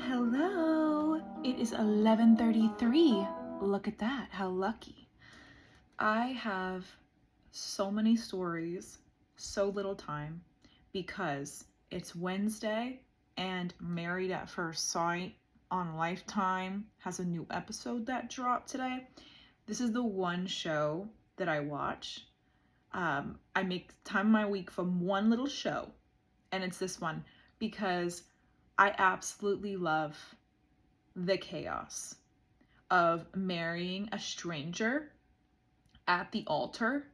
Hello, it is 11:33. Look at that, how lucky. I have so many stories, so little time, because it's Wednesday and Married at First Sight on Lifetime has a new episode that dropped today. This is the one show that I watch. I make time of my week from one little show, and it's this one because I absolutely love the chaos of marrying a stranger at the altar,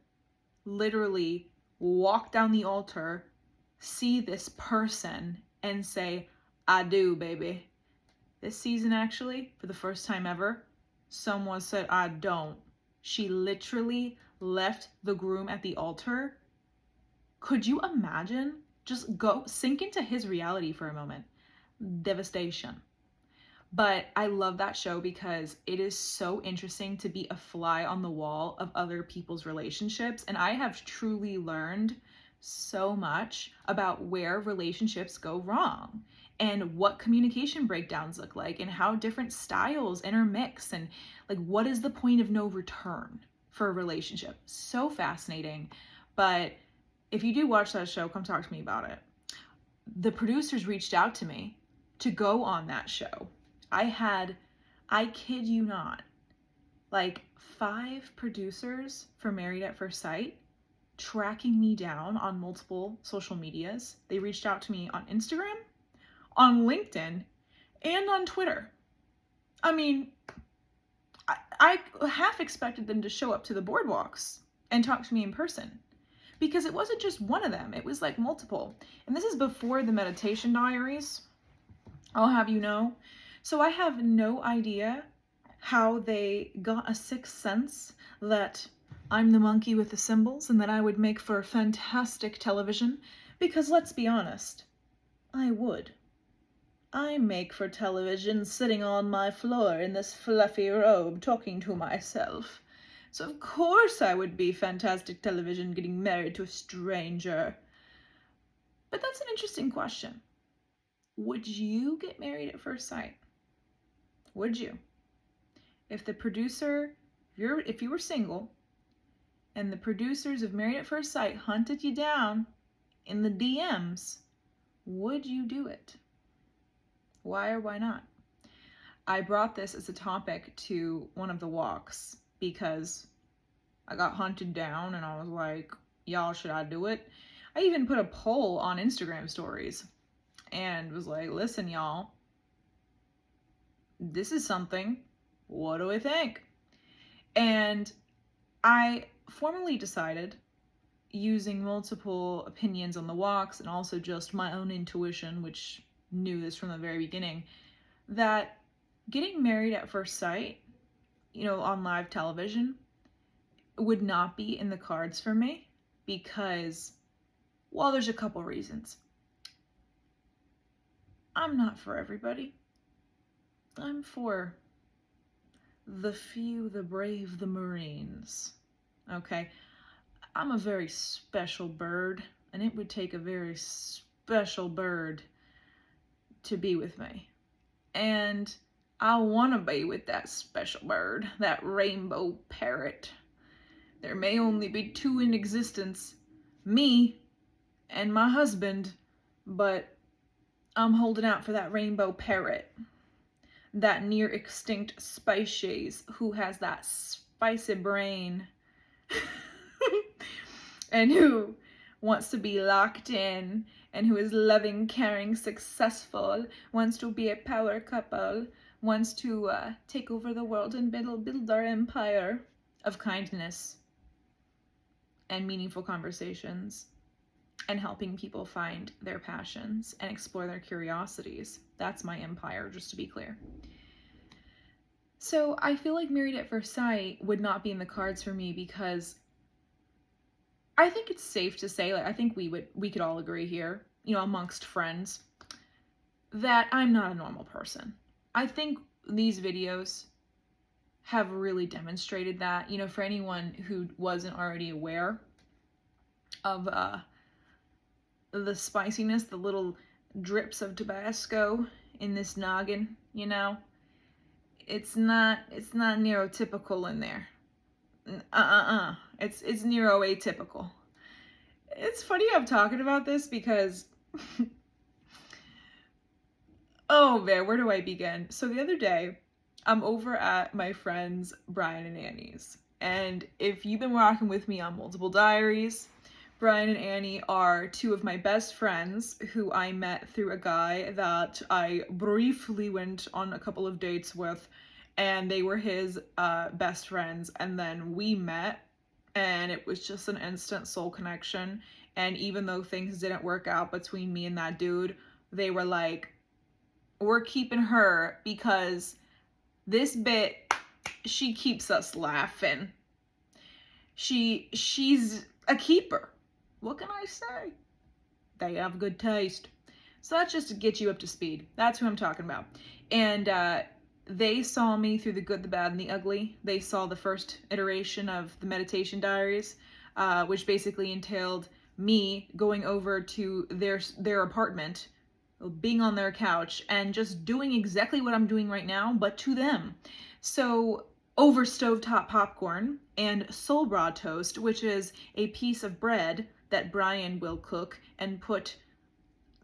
literally walk down the altar, see this person, and say, I do, baby. This season, actually, for the first time ever, someone said, I don't. She literally left the groom at the altar. Could you imagine? Just go sink into his reality for a moment. Devastation. But I love that show because it is so interesting to be a fly on the wall of other people's relationships. And I have truly learned so much about where relationships go wrong and what communication breakdowns look like and how different styles intermix and like what is the point of no return for a relationship. So fascinating. But if you do watch that show, come talk to me about it. The producers reached out to me to go on that show. I kid you not, like 5 producers for Married at First Sight tracking me down on multiple social medias. They reached out to me on Instagram, on LinkedIn, and on Twitter. I mean, I half expected them to show up to the boardwalks and talk to me in person because it wasn't just one of them, it was like multiple. And this is before the meditation diaries, I'll have you know. So I have no idea how they got a sixth sense that I'm the monkey with the symbols and that I would make for fantastic television, because let's be honest, I would. I make for television sitting on my floor in this fluffy robe talking to myself. So of course I would be fantastic television getting married to a stranger. But that's an interesting question. Would you get married at first sight? Would you? If the producer, if you were single, and the producers of Married at First Sight hunted you down in the DMs, would you do it? Why or why not? I brought this as a topic to one of the walks because I got hunted down and I was like, y'all, should I do it? I even put a poll on Instagram stories and was like, listen, y'all, this is something. What do we think? And I formally decided, using multiple opinions on the walks and also just my own intuition, which knew this from the very beginning, that getting married at first sight, on live television, would not be in the cards for me because, well, there's a couple reasons. I'm not for everybody. I'm for the few, the brave, the Marines. Okay? I'm a very special bird, and it would take a very special bird to be with me. And I want to be with that special bird, that rainbow parrot. There may only be 2 in existence, me and my husband, but I'm holding out for that rainbow parrot, that near extinct species who has that spicy brain and who wants to be locked in and who is loving, caring, successful, wants to be a power couple, wants to take over the world and build our empire of kindness and meaningful conversations and helping people find their passions and explore their curiosities. That's my empire, just to be clear. So I feel like Married at First Sight would not be in the cards for me because I think it's safe to say, I think we could all agree here, amongst friends, that I'm not a normal person. I think these videos have really demonstrated that, for anyone who wasn't already aware of the spiciness, the little drips of Tabasco in this noggin, you know? It's not neurotypical in there. It's neuroatypical. It's funny I'm talking about this because oh man, where do I begin? So the other day, I'm over at my friends Brian and Annie's. And if you've been rocking with me on Multiple Diaries, Brian and Annie are two of my best friends who I met through a guy that I briefly went on a couple of dates with, and they were his best friends. And then we met, and it was just an instant soul connection. And even though things didn't work out between me and that dude, they were like, we're keeping her because this bit, she keeps us laughing. She's a keeper. What can I say? They have good taste. So that's just to get you up to speed. That's who I'm talking about. And they saw me through the good, the bad, and the ugly. They saw the first iteration of the Meditation Diaries, which basically entailed me going over to their apartment, being on their couch, and just doing exactly what I'm doing right now, but to them. So over stovetop popcorn and soul bra toast, which is a piece of bread that Brian will cook and put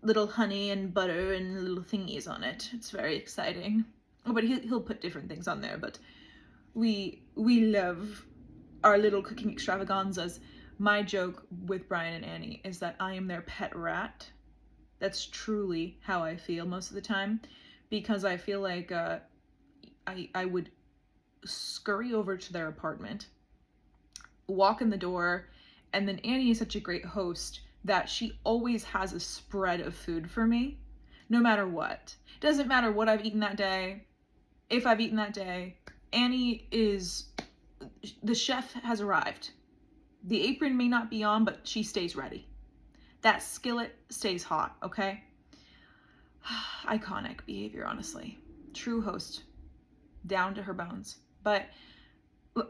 little honey and butter and little thingies on it. It's very exciting. Oh, but he'll put different things on there, but we love our little cooking extravaganzas. My joke with Brian and Annie is that I am their pet rat. That's truly how I feel most of the time, because I feel like I would scurry over to their apartment, walk in the door, and then Annie is such a great host that she always has a spread of food for me, no matter what. Doesn't matter what I've eaten that day. If I've eaten that day, Annie is, the chef has arrived. The apron may not be on, but she stays ready. That skillet stays hot, okay? Iconic behavior, honestly. True host, down to her bones. But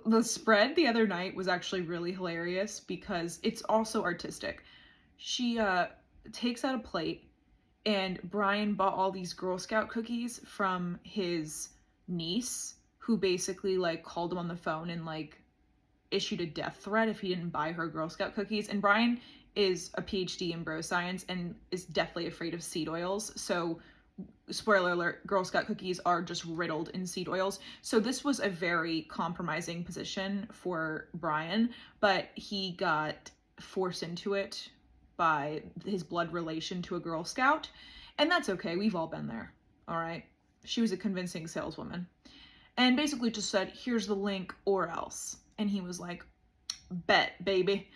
the spread the other night was actually really hilarious because it's also artistic. She takes out a plate, and Brian bought all these Girl Scout cookies from his niece, who basically like called him on the phone and like issued a death threat if he didn't buy her Girl Scout cookies. And Brian is a PhD in bro science and is deathly afraid of seed oils. So spoiler alert, Girl Scout cookies are just riddled in seed oils. So this was a very compromising position for Brian, but he got forced into it by his blood relation to a Girl Scout. And that's okay, we've all been there, all right? She was a convincing saleswoman. And basically just said, here's the link or else. And he was like, bet, baby.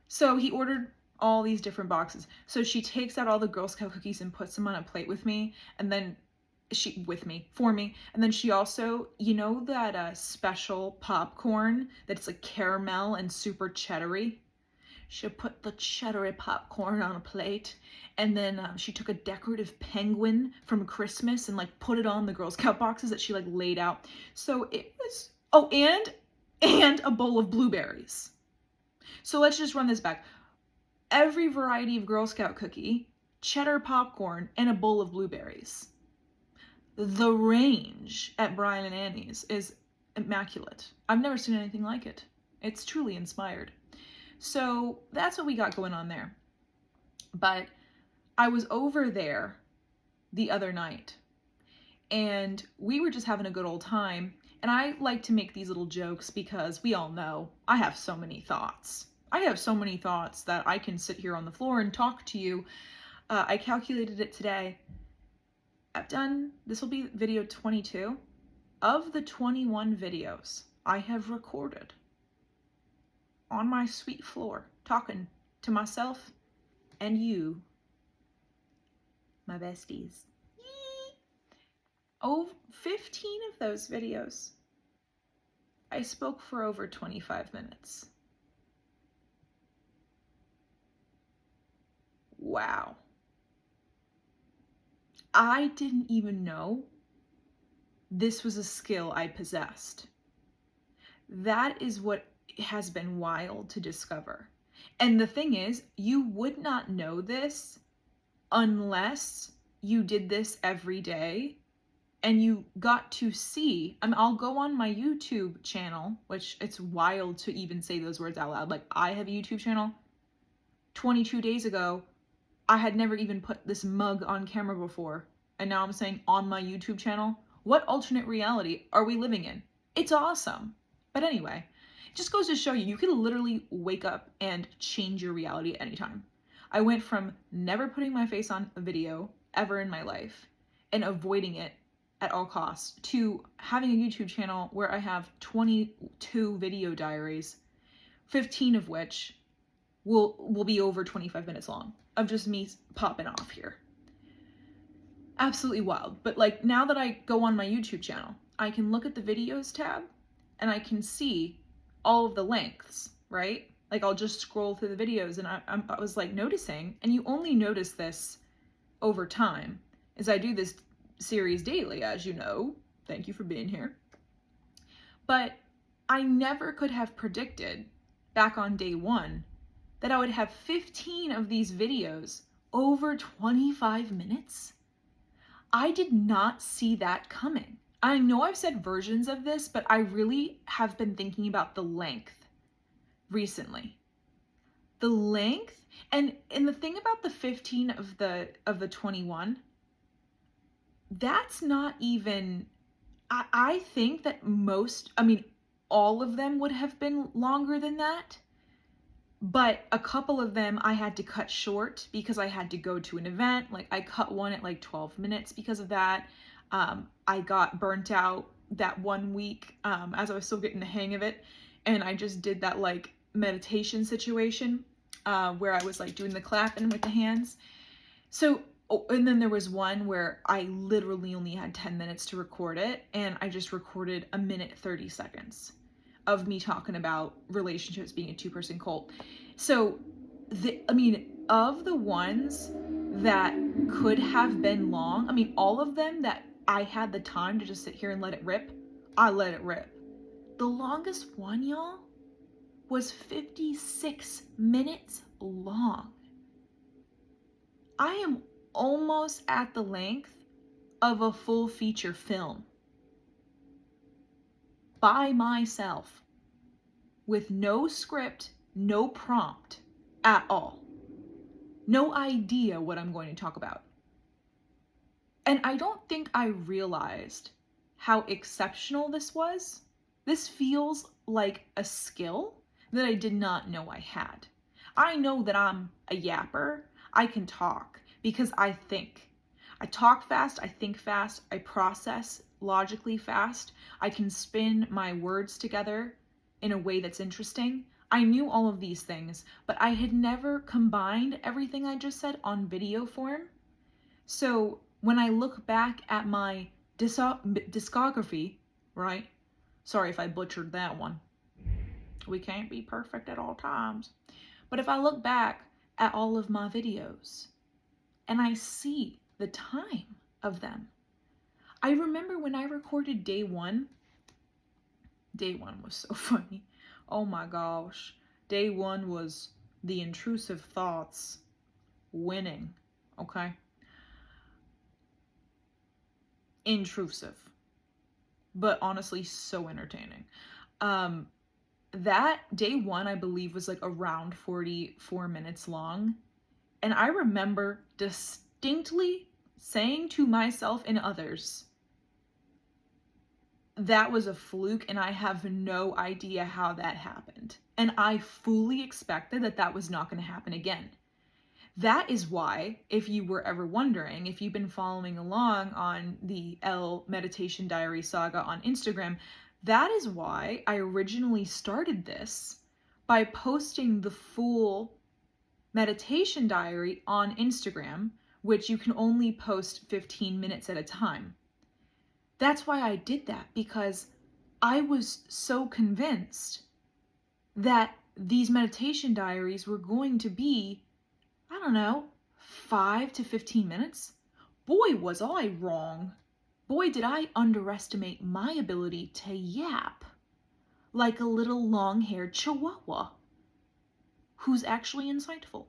So he ordered all these different boxes. So she takes out all the Girl Scout cookies and puts them on a plate with me, and then for me. And then she also, you know that special popcorn that's like caramel and super cheddary? She put the cheddary popcorn on a plate, and then she took a decorative penguin from Christmas and like put it on the Girl Scout boxes that she like laid out. So it was, oh, and a bowl of blueberries. So let's just run this back. Every variety of Girl Scout cookie, cheddar popcorn, and a bowl of blueberries. The range at Brian and Annie's is immaculate. I've never seen anything like it. It's truly inspired. So that's what we got going on there. But I was over there the other night, and we were just having a good old time. And I like to make these little jokes because we all know I have so many thoughts. I have so many thoughts that I can sit here on the floor and talk to you. I calculated it today. This will be video 22. Of the 21 videos I have recorded on my sweet floor, talking to myself and you, my besties. Oh, 15 of those videos, I spoke for over 25 minutes. Wow. I didn't even know this was a skill I possessed. That is what has been wild to discover. And the thing is, you would not know this unless you did this every day and you got to see, I mean, I'll go on my YouTube channel, which it's wild to even say those words out loud. Like, I have a YouTube channel. 22 days ago, I had never even put this mug on camera before. And now I'm saying on my YouTube channel. What alternate reality are we living in? It's awesome. But anyway, it just goes to show you, you can literally wake up and change your reality at any time. I went from never putting my face on a video ever in my life and avoiding it at all costs to having a YouTube channel where I have 22 video diaries, 15 of which will be over 25 minutes long of just me popping off here. Absolutely wild. But like, now that I go on my YouTube channel, I can look at the videos tab and I can see all of the lengths, right? Like, I'll just scroll through the videos and I was like noticing, and you only notice this over time, as I do this series daily, as you know. Thank you for being here. But I never could have predicted back on day one that I would have 15 of these videos over 25 minutes. I did not see that coming. I know I've said versions of this, but I really have been thinking about the length recently. The length, and the thing about the 15 of the 21, that's not even, I think that all of them would have been longer than that. But a couple of them I had to cut short because I had to go to an event. Like, I cut one at like 12 minutes because of that. I got burnt out that 1 week as I was still getting the hang of it. And I just did that like meditation situation where I was like doing the clapping with the hands. So, and then there was one where I literally only had 10 minutes to record it. And I just recorded 1:30 of me talking about relationships being a two-person cult. So, of the ones that could have been long, all of them that I had the time to just sit here and let it rip, I let it rip. The longest one, y'all, was 56 minutes long. I am almost at the length of a full feature film. By myself, with no script, no prompt at all. No idea what I'm going to talk about. And I don't think I realized how exceptional this was. This feels like a skill that I did not know I had. I know that I'm a yapper. I can talk because I think. I talk fast, I think fast, I process logically fast. I can spin my words together in a way that's interesting. I knew all of these things, but I had never combined everything I just said on video form. So when I look back at my discography, right? Sorry if I butchered that one. We can't be perfect at all times. But if I look back at all of my videos and I see the time of them, I remember when I recorded day one was so funny. Oh my gosh. Day one was the intrusive thoughts winning, okay? Intrusive, but honestly so entertaining. That day one, I believe, was like around 44 minutes long. And I remember distinctly saying to myself and others, that was a fluke and I have no idea how that happened. And I fully expected that that was not going to happen again. That is why, if you were ever wondering, if you've been following along on the Elle Meditation Diary saga on Instagram, that is why I originally started this by posting the full meditation diary on Instagram, which you can only post 15 minutes at a time. That's why I did that, because I was so convinced that these meditation diaries were going to be, 5 to 15 minutes. Boy, was I wrong. Boy, did I underestimate my ability to yap like a little long-haired chihuahua who's actually insightful.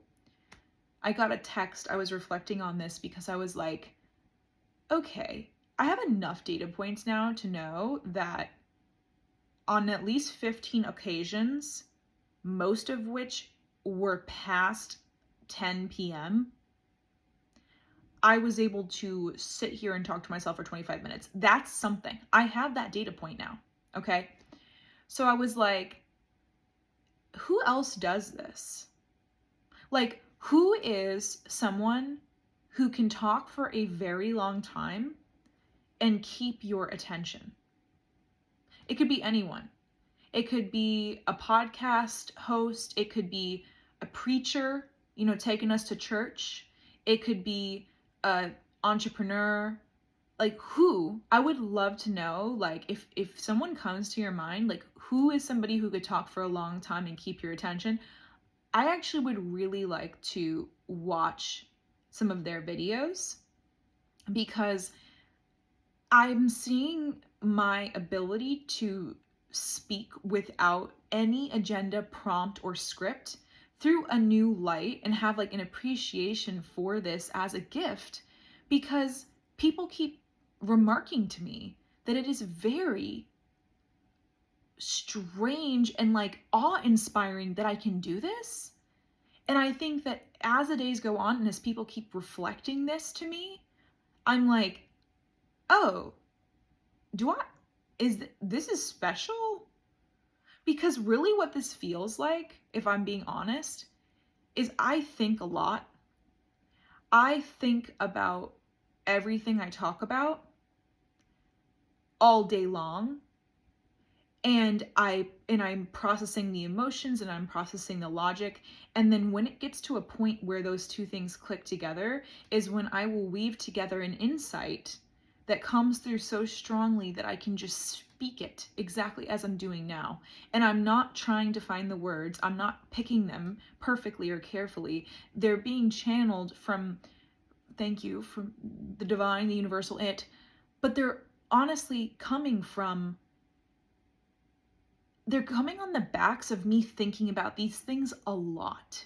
I got a text. I was reflecting on this because I was like, okay, I have enough data points now to know that on at least 15 occasions, most of which were past 10 p.m., I was able to sit here and talk to myself for 25 minutes. That's something. I have that data point now. Okay. So I was like, who else does this? Like, who is someone who can talk for a very long time and keep your attention? It could be anyone. It could be a podcast host. It could be a preacher, taking us to church. It could be a entrepreneur. Like, who? I would love to know, like, if someone comes to your mind, like, who is somebody who could talk for a long time and keep your attention? I actually would really like to watch some of their videos, because I'm seeing my ability to speak without any agenda, prompt, or script through a new light, and have like an appreciation for this as a gift, because people keep remarking to me that it is very strange and like awe-inspiring that I can do this. And I think that as the days go on and as people keep reflecting this to me, I'm like, oh, this is special? Because really what this feels like, if I'm being honest, is I think a lot. I think about everything I talk about all day long. And I'm processing the emotions and I'm processing the logic. And then when it gets to a point where those two things click together is when I will weave together an insight that comes through so strongly that I can just speak it exactly as I'm doing now. And I'm not trying to find the words. I'm not picking them perfectly or carefully. They're being channeled from, thank you, from the divine, the universal it. But they're honestly they're coming on the backs of me thinking about these things a lot.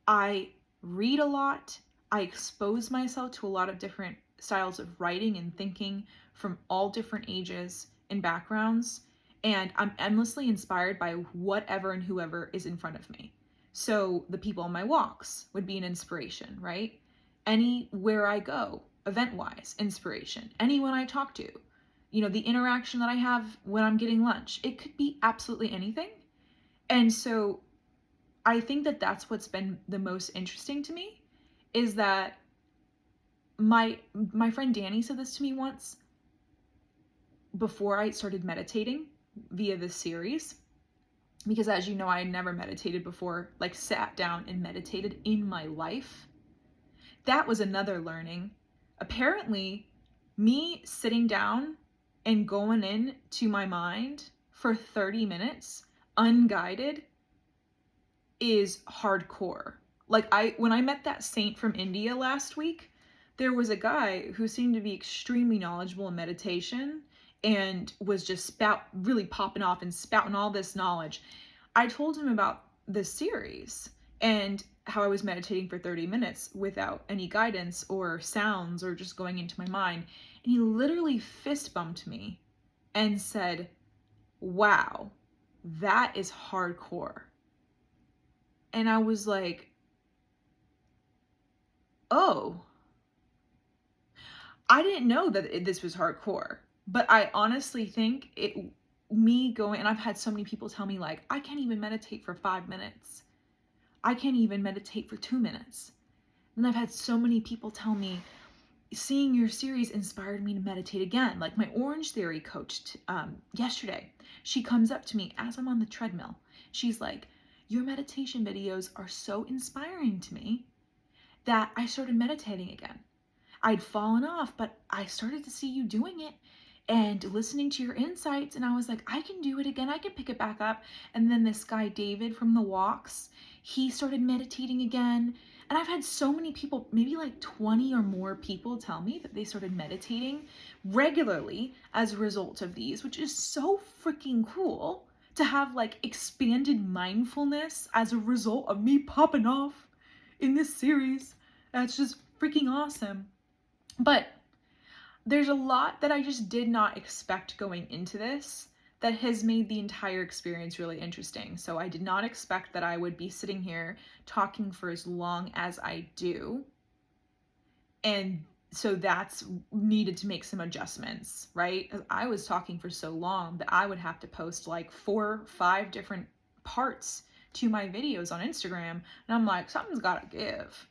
I read a lot. I expose myself to a lot of different styles of writing and thinking from all different ages and backgrounds. And I'm endlessly inspired by whatever and whoever is in front of me. So the people on my walks would be an inspiration, right? Anywhere I go, event-wise, inspiration. Anyone I talk to, the interaction that I have when I'm getting lunch. It could be absolutely anything. And so I think that that's what's been the most interesting to me, is that my friend Danny said this to me once before I started meditating via this series, because as you know, I had never meditated before, like sat down and meditated in my life. That was another learning. Apparently, me sitting down and going in to my mind for 30 minutes unguided is hardcore. Like when I met that saint from India last week, there was a guy who seemed to be extremely knowledgeable in meditation and was just really popping off and spouting all this knowledge. I told him about this series and how I was meditating for 30 minutes without any guidance or sounds or just going into my mind. And he literally fist bumped me and said, wow, that is hardcore. And I was like, oh, I didn't know that this was hardcore. But I honestly think me going, and I've had so many people tell me, like, I can't even meditate for 5 minutes. I can't even meditate for 2 minutes. And I've had so many people tell me, seeing your series inspired me to meditate again. Like my Orange Theory coach yesterday, she comes up to me as I'm on the treadmill. She's like, your meditation videos are so inspiring to me that I started meditating again. I'd fallen off, but I started to see you doing it and listening to your insights. And I was like, I can do it again. I can pick it back up. And then this guy, David from the walks, he started meditating again. And I've had so many people, maybe like 20 or more people tell me that they started meditating regularly as a result of these, which is so freaking cool to have like expanded mindfulness as a result of me popping off in this series. That's just freaking awesome. But there's a lot that I just did not expect going into this that has made the entire experience really interesting. So I did not expect that I would be sitting here talking for as long as I do. And so that's needed to make some adjustments, right? Because I was talking for so long that I would have to post like 4-5 different parts to my videos on Instagram. And I'm like, something's got to give.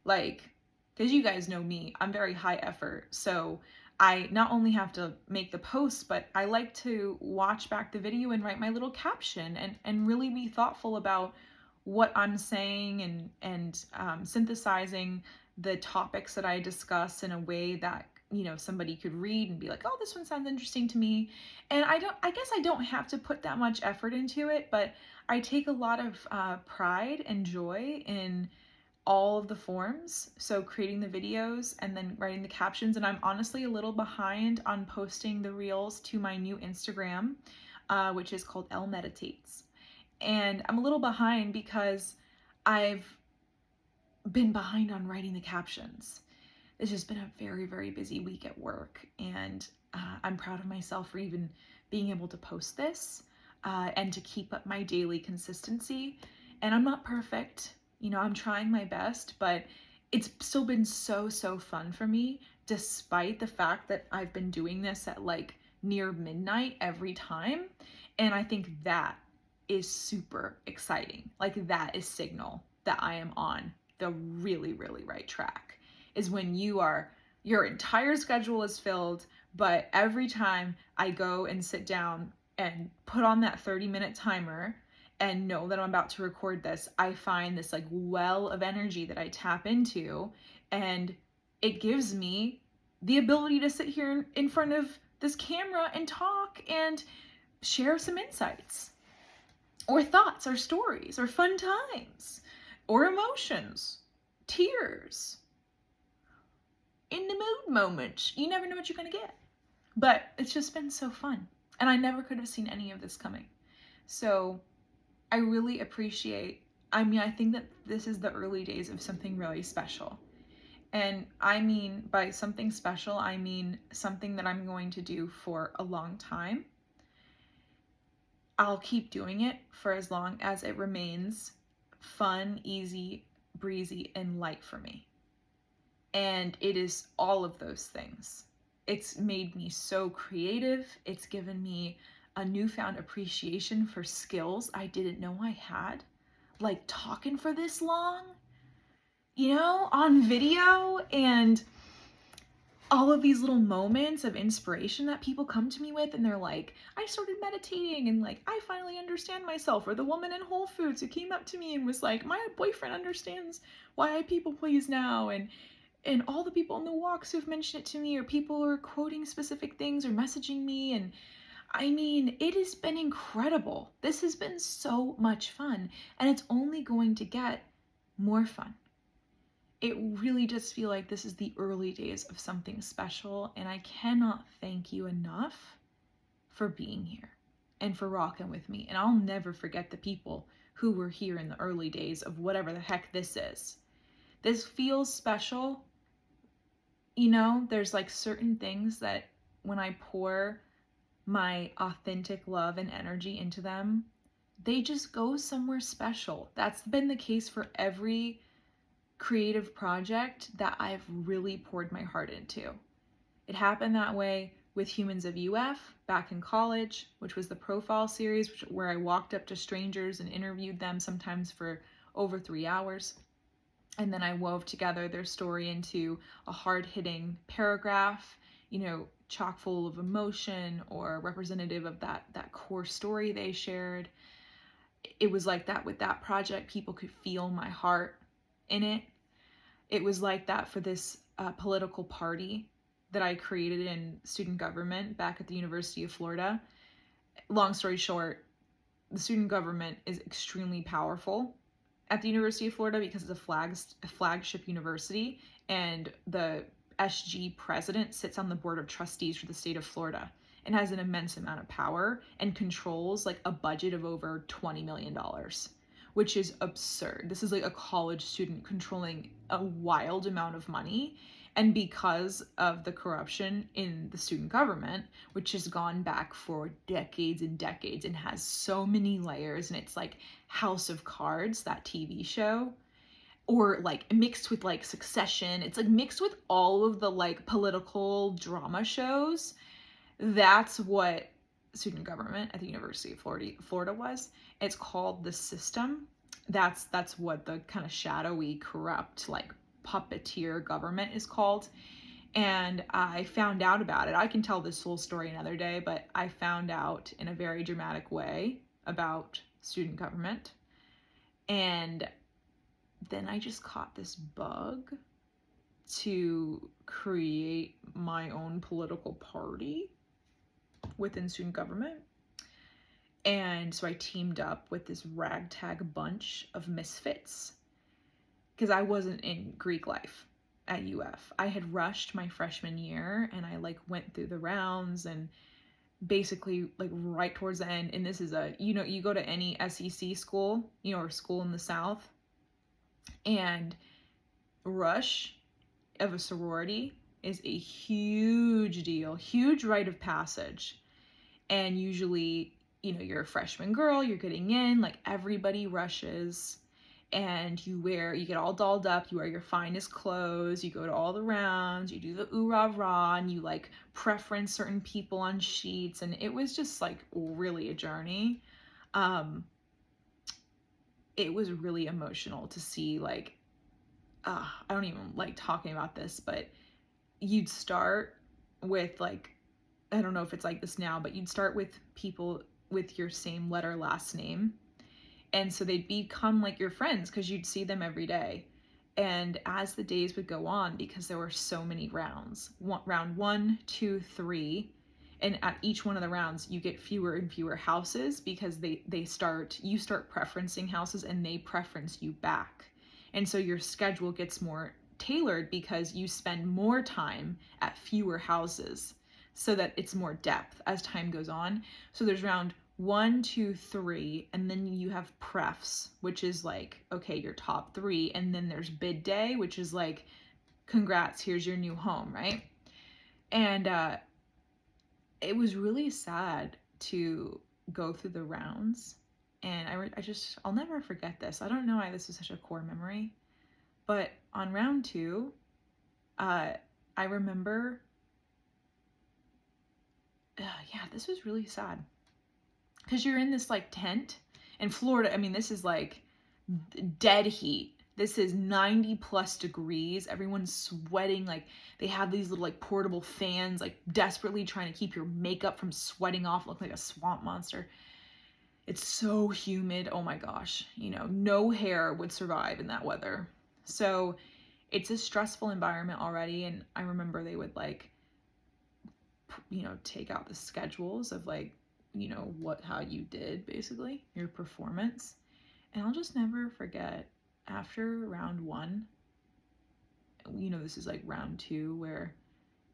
Like, because you guys know me, I'm very high effort. So I not only have to make the post, but I like to watch back the video and write my little caption and really be thoughtful about what I'm saying and synthesizing the topics that I discuss in a way that, you know, somebody could read and be like, oh, this one sounds interesting to me. And I guess I don't have to put that much effort into it, but I take a lot of pride and joy in all of the forms. So creating the videos and then writing the captions. And I'm honestly a little behind on posting the reels to my new Instagram, which is called Elle Meditates. And I'm a little behind because I've been behind on writing the captions. It's just been a very, very busy week at work. And I'm proud of myself for even being able to post this and to keep up my daily consistency. And I'm not perfect. You know, I'm trying my best, but it's still been so, so fun for me, despite the fact that I've been doing this at like near midnight every time. And I think that is super exciting. Like, that is signal that I am on the really, really right track, is when your entire schedule is filled, but every time I go and sit down and put on that 30-minute timer and know that I'm about to record this, I find this like well of energy that I tap into, and it gives me the ability to sit here in front of this camera and talk and share some insights or thoughts or stories or fun times or emotions, tears, in the mood moments. You never know what you're gonna get. But it's just been so fun. And I never could have seen any of this coming. So I really appreciate, I think that this is the early days of something really special. And I mean, by something special, I mean something that I'm going to do for a long time. I'll keep doing it for as long as it remains fun, easy, breezy, and light for me. And it is all of those things. It's made me so creative. It's given me a newfound appreciation for skills I didn't know I had. Like talking for this long, you know, on video, and all of these little moments of inspiration that people come to me with, and they're like, I started meditating and like I finally understand myself. Or the woman in Whole Foods who came up to me and was like, my boyfriend understands why I people please now. And all the people on the walks who've mentioned it to me, or people who are quoting specific things or messaging me. And I mean, it has been incredible. This has been so much fun, and it's only going to get more fun. It really does feel like this is the early days of something special, and I cannot thank you enough for being here and for rocking with me. And I'll never forget the people who were here in the early days of whatever the heck this is. This feels special. You know, there's like certain things that when I pour my authentic love and energy into them, they just go somewhere special. That's been the case for every creative project that I've really poured my heart into. It happened that way with Humans of UF back in college, which was the profile series, where I walked up to strangers and interviewed them, sometimes for over 3 hours. And then I wove together their story into a hard-hitting paragraph, you know, chock full of emotion or representative of that core story they shared. It was like that with that project. People could feel my heart in it. It was like that for this political party that I created in student government back at the University of Florida. Long story short, the student government is extremely powerful at the University of Florida because it's a flagship university, and the SG president sits on the board of trustees for the state of Florida and has an immense amount of power and controls like a budget of over $20 million, which is absurd. This is like a college student controlling a wild amount of money. And because of the corruption in the student government, which has gone back for decades and decades and has so many layers, and it's like House of Cards, that TV show, or like mixed with like Succession, it's like mixed with all of the like political drama shows. That's what student government at the University of Florida was. It's called the system. That's what the kind of shadowy, corrupt, like puppeteer government is called. And I found out about it. I can tell this whole story another day, but I found out in a very dramatic way about student government. And then I just caught this bug to create my own political party within student government. And so I teamed up with this ragtag bunch of misfits because I wasn't in Greek life at UF. I had rushed my freshman year and I like went through the rounds and basically like right towards the end. And this is you go to any SEC school, or school in the South, and rush of a sorority is a huge deal, huge rite of passage. And usually, you're a freshman girl, you're getting in, like everybody rushes, and you get all dolled up, you wear your finest clothes, you go to all the rounds, you do the ooh rah rah, and you like preference certain people on sheets, and it was just like really a journey. It was really emotional to see like, I don't even like talking about this, but you'd start with like, I don't know if it's like this now, but you'd start with people with your same letter last name. And so they'd become like your friends because you'd see them every day. And as the days would go on, because there were so many rounds, round 1, 2, 3, and at each one of the rounds, you get fewer and fewer houses because you start preferencing houses and they preference you back. And so your schedule gets more tailored because you spend more time at fewer houses so that it's more depth as time goes on. So there's round 1, 2, 3, and then you have prefs, which is like, okay, your top 3, and then there's bid day, which is like, congrats, here's your new home, right? And it was really sad to go through the rounds, and I'll never forget this. I don't know why this is such a core memory, but on round 2, I remember, this was really sad. Because you're in this like tent in Florida. I mean, this is like dead heat. This is 90 plus degrees. Everyone's sweating. Like they have these little like portable fans, like desperately trying to keep your makeup from sweating off, look like a swamp monster. It's so humid. Oh my gosh. No hair would survive in that weather. So it's a stressful environment already. And I remember they would like, take out the schedules of like, how you did, basically, your performance. And I'll just never forget, after round 1, this is like round 2, where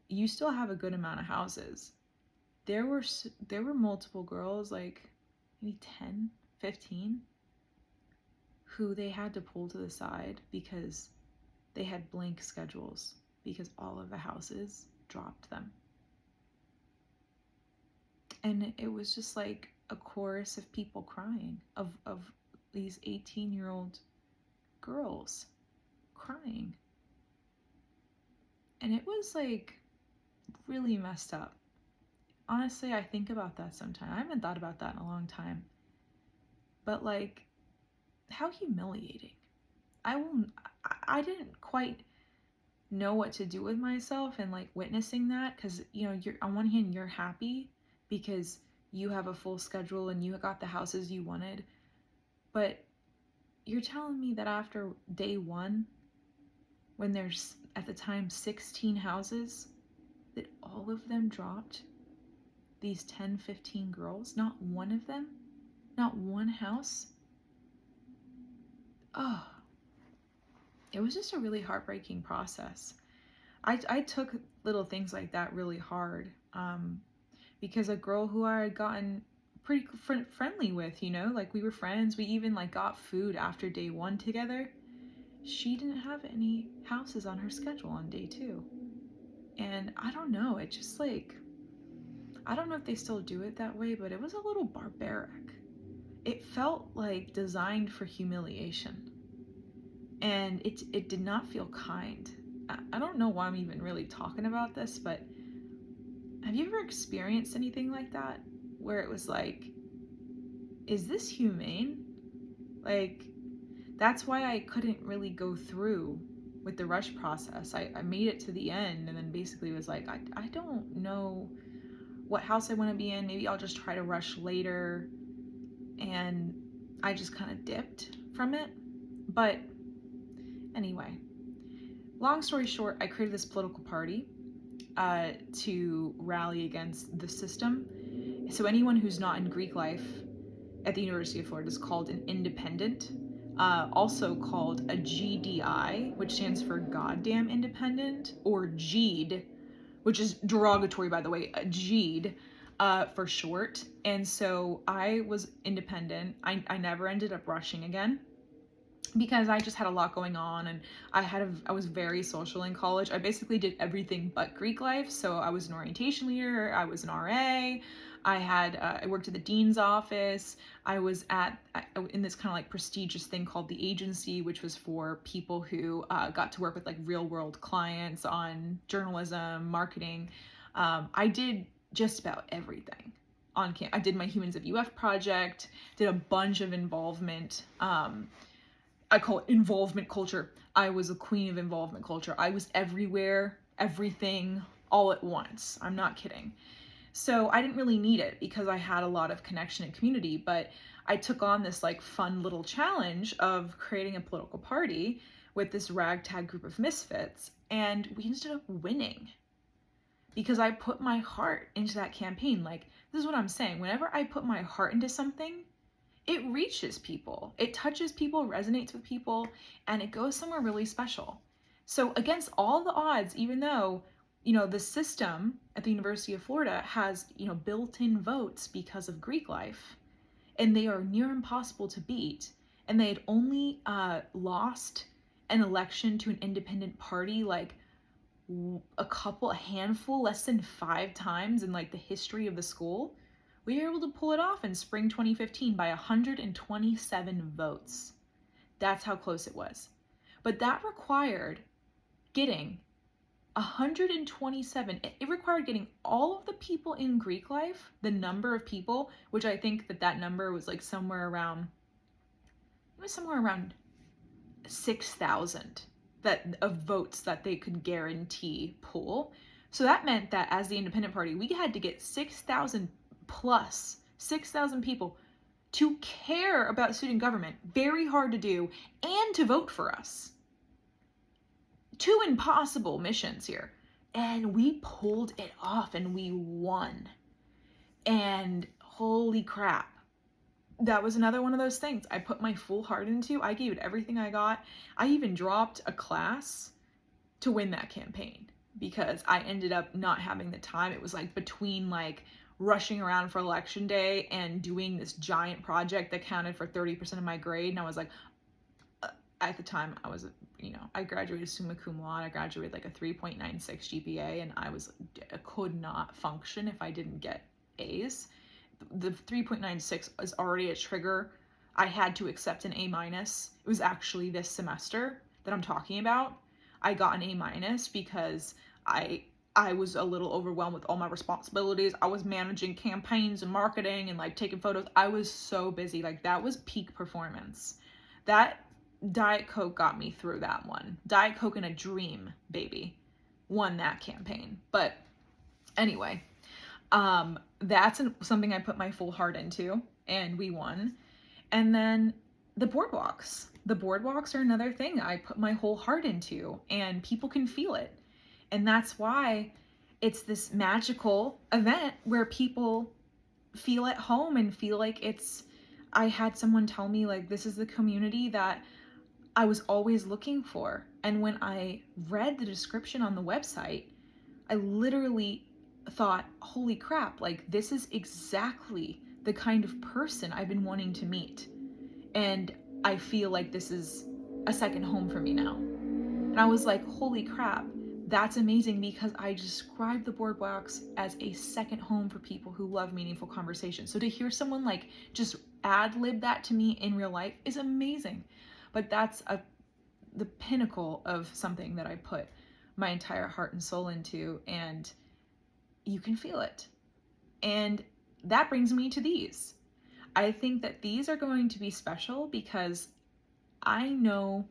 you still have a good amount of houses. There were multiple girls, like maybe 10, 15, who they had to pull to the side because they had blank schedules because all of the houses dropped them. And it was just like a chorus of people crying, of these 18-year-old girls crying. And it was like really messed up. Honestly, I think about that sometimes. I haven't thought about that in a long time. But like, how humiliating. I didn't quite know what to do with myself and like witnessing that, because you're on one hand you're happy because you have a full schedule and you got the houses you wanted. But you're telling me that after day 1, when there's at the time 16 houses, that all of them dropped these 10, 15 girls? Not one of them? Not one house? Oh, it was just a really heartbreaking process. I took little things like that really hard. Because a girl who I had gotten pretty friendly with, you know, like we were friends. We even like got food after day 1 together. She didn't have any houses on her schedule on day 2. And I don't know, it just like, I don't know if they still do it that way, but it was a little barbaric. It felt like designed for humiliation. And it did not feel kind. I don't know why I'm even really talking about this, but have you ever experienced anything like that? Where it was like, is this humane? Like, that's why I couldn't really go through with the rush process. I made it to the end and then basically was like, I don't know what house I want to be in. Maybe I'll just try to rush later. And I just kind of dipped from it. But anyway, long story short, I created this political party to rally against the system. So anyone who's not in Greek life at the University of Florida is called an independent, also called a GDI, which stands for Goddamn Independent, or GED, which is derogatory, by the way, a GED for short. And so I was independent. I never ended up rushing again because I just had a lot going on, and I was very social in college. I basically did everything but Greek life. So I was an orientation leader, I was an RA, I worked at the dean's office, I was in this kind of like prestigious thing called the agency, which was for people who got to work with like real world clients on journalism, marketing. I did just about everything on campus. I did my Humans of UF project, did a bunch of involvement. I call it involvement culture. I was a queen of involvement culture. I was everywhere, everything, all at once. I'm not kidding. So I didn't really need it because I had a lot of connection and community, but I took on this like fun little challenge of creating a political party with this ragtag group of misfits, and we ended up winning because I put my heart into that campaign. Like, this is what I'm saying. Whenever I put my heart into something, it reaches people, it touches people, resonates with people, and it goes somewhere really special. So against all the odds, even though, you know, the system at the University of Florida has, you know, built-in votes because of Greek life, and they are near impossible to beat, and they had only lost an election to an independent party like a handful, less than 5 times in like the history of the school, we were able to pull it off in spring 2015 by 127 votes. That's how close it was. But that required getting 127. It required getting all of the people in Greek life, the number of people, which I think that number was like somewhere around 6,000 of votes that they could guarantee pull. So that meant that as the independent party, we had to get 6,000 people to care about student government, very hard to do, and to vote for us. 2 impossible missions here. And we pulled it off and we won. And holy crap. That was another one of those things I put my full heart into. I gave it everything I got. I even dropped a class to win that campaign because I ended up not having the time. It was like between like rushing around for election day and doing this giant project that counted for 30% of my grade. And I was like, at the time I was, you know, I graduated summa cum laude. I graduated like a 3.96 GPA, and I could not function if I didn't get A's. The 3.96 was already a trigger. I had to accept an A-. It was actually this semester that I'm talking about. I got an A- because I was a little overwhelmed with all my responsibilities. I was managing campaigns and marketing and like taking photos. I was so busy. Like, that was peak performance. That Diet Coke got me through that one. Diet Coke in a dream, baby. Won that campaign. But anyway, that's something I put my full heart into, and we won. And then the boardwalks. The boardwalks are another thing I put my whole heart into, and people can feel it. And that's why it's this magical event where people feel at home and feel like I had someone tell me, like, this is the community that I was always looking for. And when I read the description on the website, I literally thought, holy crap, like, this is exactly the kind of person I've been wanting to meet. And I feel like this is a second home for me now. And I was like, holy crap, that's amazing, because I described the boardwalks as a second home for people who love meaningful conversation. So to hear someone like just ad-lib that to me in real life is amazing. But that's the pinnacle of something that I put my entire heart and soul into, and you can feel it. And that brings me to these. I think that these are going to be special because I know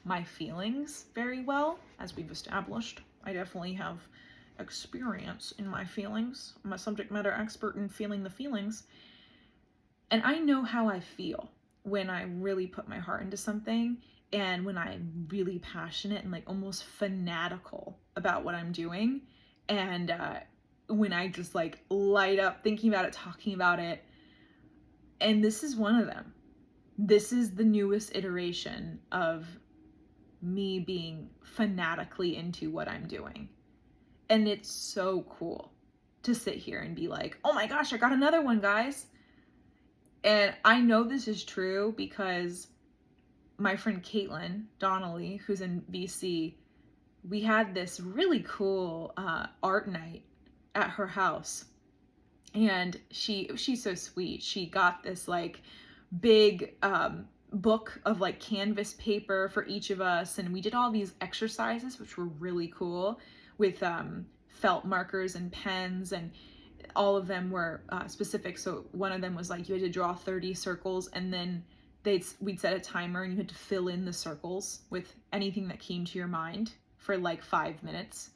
my feelings very well, as we've established. I definitely have experience in my feelings. I'm a subject matter expert in feeling the feelings. And I know how I feel when I really put my heart into something, and when I'm really passionate and like almost fanatical about what I'm doing. And when I just like light up thinking about it, talking about it. And this is one of them. This is the newest iteration of me being fanatically into what I'm doing. And it's so cool to sit here and be like, oh my gosh, I got another one, guys. And I know this is true because my friend Caitlin Donnelly, who's in BC, we had this really cool art night at her house. And she's so sweet. She got this like big book of like canvas paper for each of us, and we did all these exercises which were really cool with felt markers and pens, and all of them were specific. So one of them was like you had to draw 30 circles, and then we'd set a timer and you had to fill in the circles with anything that came to your mind for like 5 minutes,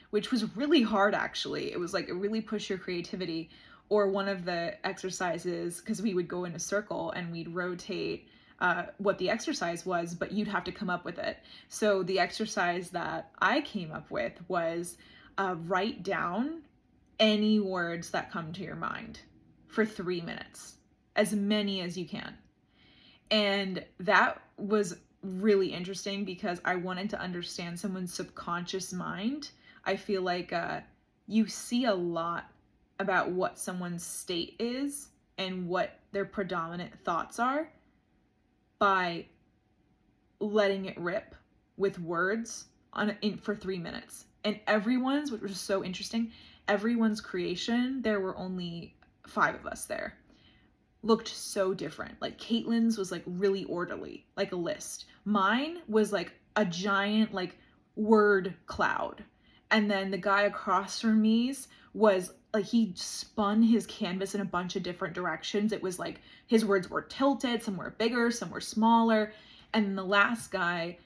which was really hard actually. It was like it really pushed your creativity. Or one of the exercises, because we would go in a circle and we'd rotate what the exercise was, but you'd have to come up with it. So the exercise that I came up with was write down any words that come to your mind for 3 minutes, as many as you can. And that was really interesting because I wanted to understand someone's subconscious mind. I feel like you see a lot about what someone's state is and what their predominant thoughts are by letting it rip with words for 3 minutes. And everyone's, which was so interesting, everyone's creation, there were only 5 of us there, looked so different. Like Caitlin's was like really orderly, like a list. Mine was like a giant like word cloud. And then the guy across from me's was like, he spun his canvas in a bunch of different directions. It was like his words were tilted, some were bigger, some were smaller. And the last guy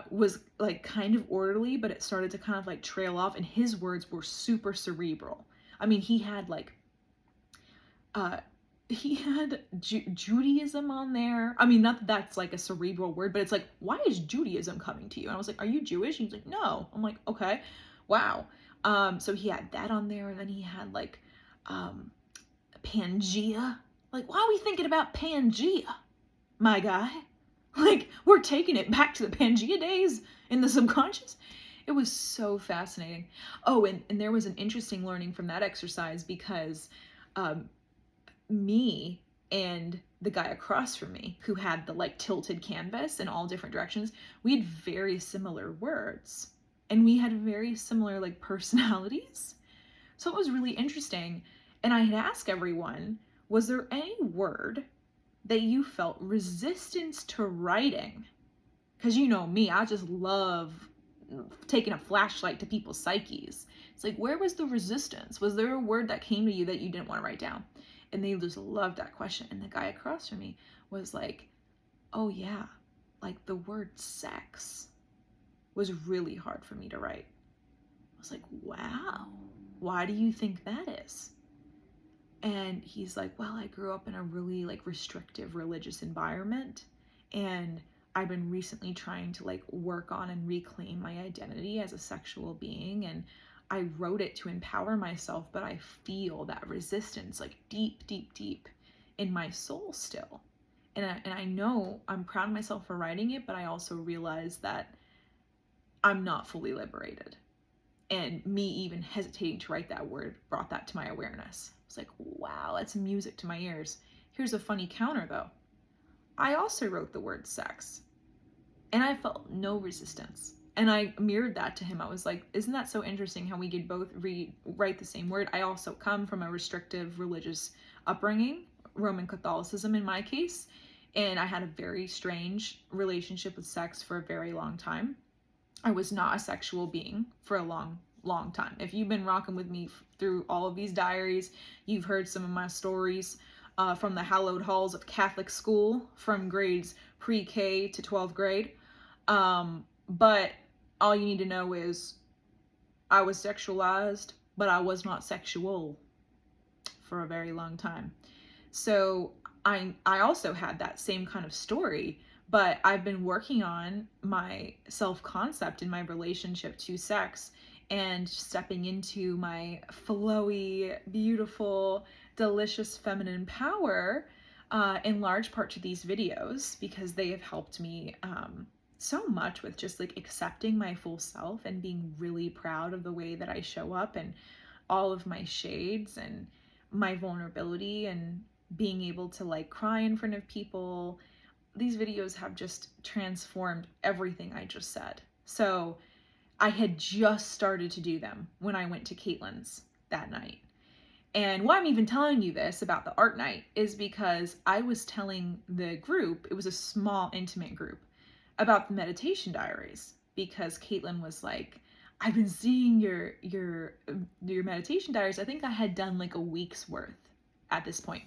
was like kind of orderly, but it started to kind of like trail off, and his words were super cerebral. I mean, he had like Judaism on there. I mean, not that that's like a cerebral word, but it's like, why is Judaism coming to you? And I was like, are you Jewish? And he's like, no. I'm like, okay, wow. So he had that on there, and then he had like Pangea. Like, why are we thinking about Pangea, my guy? Like, we're taking it back to the Pangea days in the subconscious. It was so fascinating. Oh, and there was an interesting learning from that exercise because me and the guy across from me, who had the like tilted canvas in all different directions, we had very similar words, and we had very similar like personalities. So it was really interesting. And I had asked everyone, was there any word that you felt resistance to writing? Because you know me, I just love taking a flashlight to people's psyches. It's like, where was the resistance? Was there a word that came to you that you didn't want to write down? And they just loved that question. And the guy across from me was like, oh yeah, like the word sex was really hard for me to write. I was like, wow, why do you think that is? And he's like, well, I grew up in a really like restrictive religious environment, and I've been recently trying to like work on and reclaim my identity as a sexual being, and I wrote it to empower myself, but I feel that resistance like deep, deep, deep in my soul still. And I know I'm proud of myself for writing it, but I also realize that I'm not fully liberated. And me even hesitating to write that word brought that to my awareness. I was like, wow, that's music to my ears. Here's a funny counter though. I also wrote the word sex and I felt no resistance. And I mirrored that to him. I was like, isn't that so interesting how we could both write the same word? I also come from a restrictive religious upbringing, Roman Catholicism in my case. And I had a very strange relationship with sex for a very long time. I was not a sexual being for a long time. If you've been rocking with me through all of these diaries, you've heard some of my stories from the hallowed halls of Catholic school from grades pre-K to 12th grade. But all you need to know is I was sexualized, but I was not sexual for a very long time. So I also had that same kind of story, but I've been working on my self-concept in my relationship to sex and stepping into my flowy, beautiful, delicious feminine power in large part to these videos because they have helped me so much with just like accepting my full self and being really proud of the way that I show up and all of my shades and my vulnerability and being able to like cry in front of people. These videos have just transformed everything I just said. So I had just started to do them when I went to Caitlin's that night. And why I'm even telling you this about the art night is because I was telling the group, it was a small intimate group, about the meditation diaries because Caitlin was like, I've been seeing your meditation diaries. I think I had done like a week's worth at this point.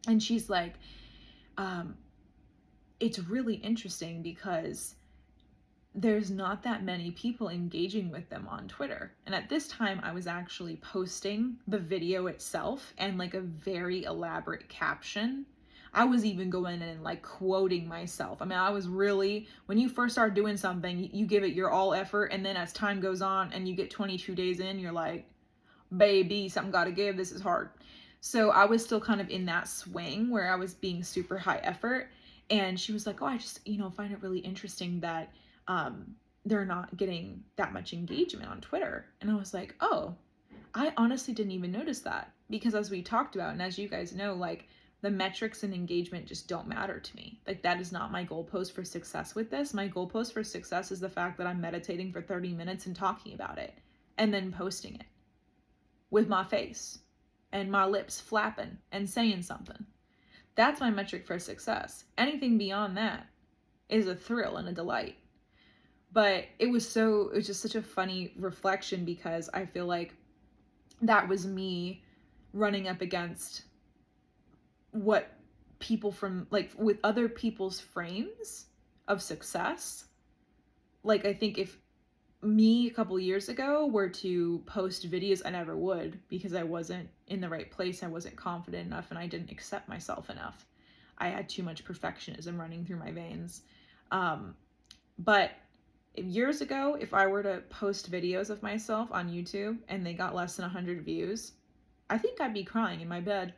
And she's like, it's really interesting because there's not that many people engaging with them on Twitter. And at this time, I was actually posting the video itself and like a very elaborate caption. I was even going in and like quoting myself. I mean, I was really, when you first start doing something, you give it your all effort. And then as time goes on and you get 22 days in, you're like, baby, something got to give. This is hard. So I was still kind of in that swing where I was being super high effort. And she was like, oh, I just, find it really interesting that they're not getting that much engagement on Twitter. And I was like, oh, I honestly didn't even notice that because as we talked about, and as you guys know, like the metrics and engagement just don't matter to me. Like that is not my goalpost for success with this. My goalpost for success is the fact that I'm meditating for 30 minutes and talking about it and then posting it with my face and my lips flapping and saying something. That's my metric for success. Anything beyond that is a thrill and a delight. But it was just such a funny reflection because I feel like that was me running up against what people from like with other people's frames of success. Like I think if me a couple years ago were to post videos, I never would because I wasn't in the right place. I wasn't confident enough and I didn't accept myself enough. I had too much perfectionism running through my veins. But years ago, if I were to post videos of myself on YouTube and they got less than 100 views, I think I'd be crying in my bed.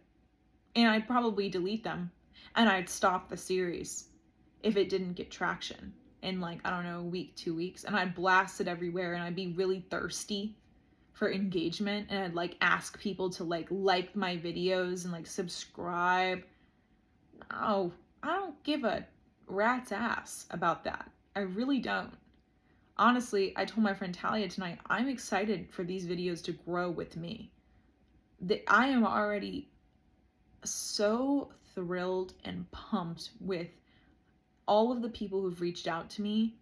And I'd probably delete them. And I'd stop the series if it didn't get traction in like, I don't know, a week, 2 weeks. And I'd blast it everywhere and I'd be really thirsty for engagement. And I'd like ask people to like my videos and like subscribe. No, I don't give a rat's ass about that. I really don't. Honestly, I told my friend Talia tonight, I'm excited for these videos to grow with me. I am already so thrilled and pumped with all of the people who've reached out to me.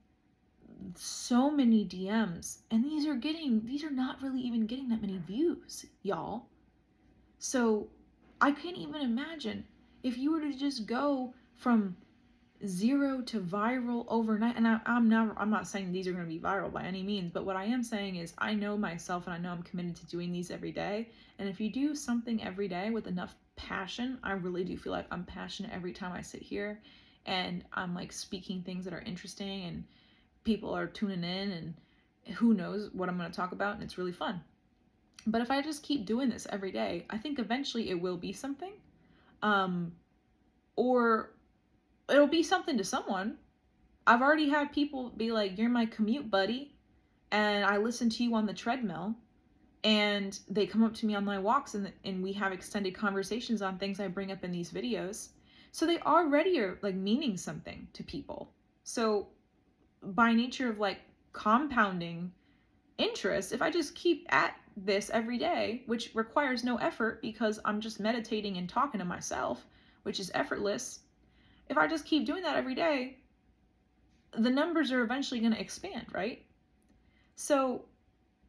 So many DMs. And these are not really even getting that many views, y'all. So I can't even imagine if you were to just go from 0 to viral overnight. And I'm not saying these are going to be viral by any means, but what I am saying is I know myself and I know I'm committed to doing these every day. And if you do something every day with enough passion, I really do feel like I'm passionate every time I sit here and I'm like speaking things that are interesting and people are tuning in and who knows what I'm going to talk about, and it's really fun. But if I just keep doing this every day, I think eventually it will be something. Or it'll be something to someone. I've already had people be like, you're my commute buddy. and I listen to you on the treadmill, and they come up to me on my walks, and we have extended conversations on things I bring up in these videos. So they already are like meaning something to people. So by nature of like compounding interest, if I just keep at this every day, which requires no effort because I'm just meditating and talking to myself, which is effortless, if I just keep doing that every day, the numbers are eventually going to expand, right? So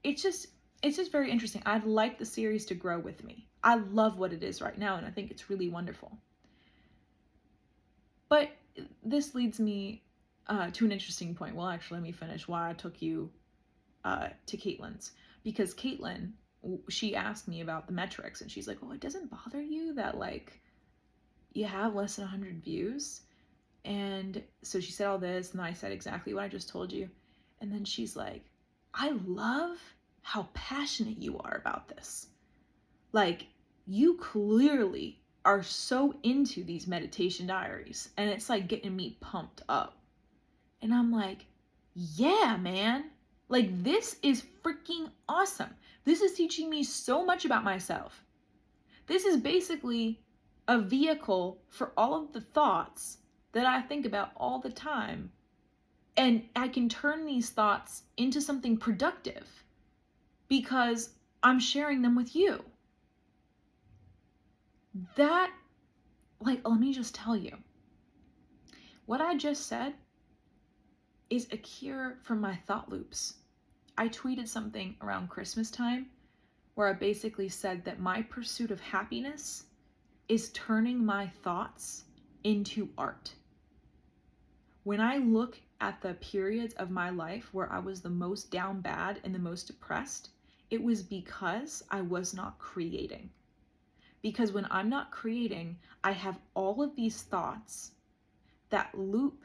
it's just very interesting. I'd like the series to grow with me. I love what it is right now, and I think it's really wonderful. But this leads me to an interesting point. Well, actually, let me finish why I took you to Caitlin's. Because Caitlin, she asked me about the metrics, and she's like, oh, it doesn't bother you that like you have less than 100 views? And so she said all this, and I said exactly what I just told you. And then she's like, I love how passionate you are about this. Like, you clearly are so into these meditation diaries, and it's like getting me pumped up. And I'm like, yeah, man. Like, this is freaking awesome. This is teaching me so much about myself. This is basically a vehicle for all of the thoughts that I think about all the time. And I can turn these thoughts into something productive because I'm sharing them with you. That, like, let me just tell you, what I just said is a cure for my thought loops. I tweeted something around Christmas time where I basically said that my pursuit of happiness is turning my thoughts into art. When I look at the periods of my life where I was the most down bad and the most depressed, it was because I was not creating. Because when I'm not creating, I have all of these thoughts that loop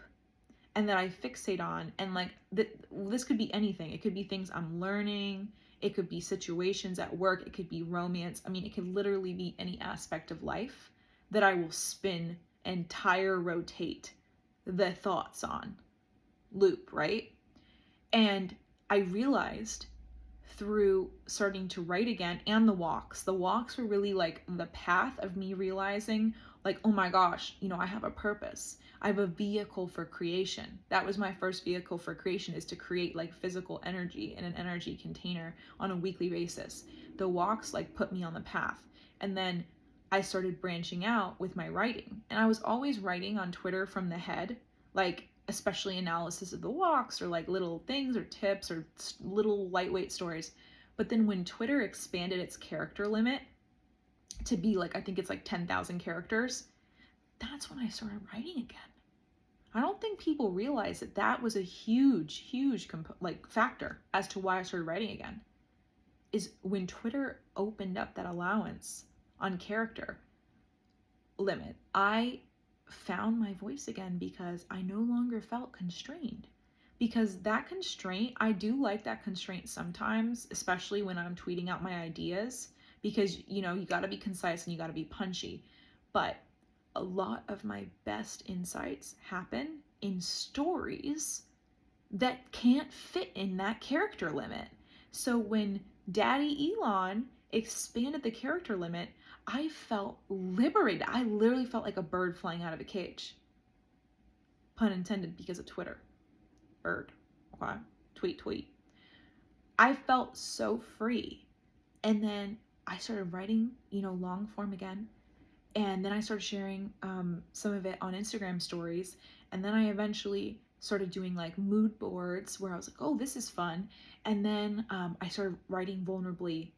and that I fixate on. And like this could be anything. It could be things I'm learning. It could be situations at work. It could be romance. I mean, it could literally be any aspect of life that I will spin and tire rotate the thoughts on loop, right? And I realized through starting to write again, and the walks were really like the path of me realizing like, oh my gosh, you know, I have a purpose. I have a vehicle for creation. That was my first vehicle for creation, is to create like physical energy in an energy container on a weekly basis. The walks like put me on the path. And then I started branching out with my writing. And I was always writing on Twitter from the head, like especially analysis of the walks or like little things or tips or little lightweight stories. But then when Twitter expanded its character limit to be like, I think it's like 10,000 characters, that's when I started writing again. I don't think people realize that that was a huge factor as to why I started writing again. Is when Twitter opened up that allowance on character limit, I found my voice again because I no longer felt constrained. Because that constraint, I do like that constraint sometimes, especially when I'm tweeting out my ideas, because you know, you got to be concise and you got to be punchy. But a lot of my best insights happen in stories that can't fit in that character limit. So when Daddy Elon expanded the character limit, I felt liberated. I literally felt like a bird flying out of a cage. Pun intended, because of Twitter. Bird. Okay. Tweet. I felt so free. And then I started writing, you know, long form again. And then I started sharing some of it on Instagram stories. And then I eventually started doing like mood boards where I was like, oh, this is fun. And then I started writing vulnerably,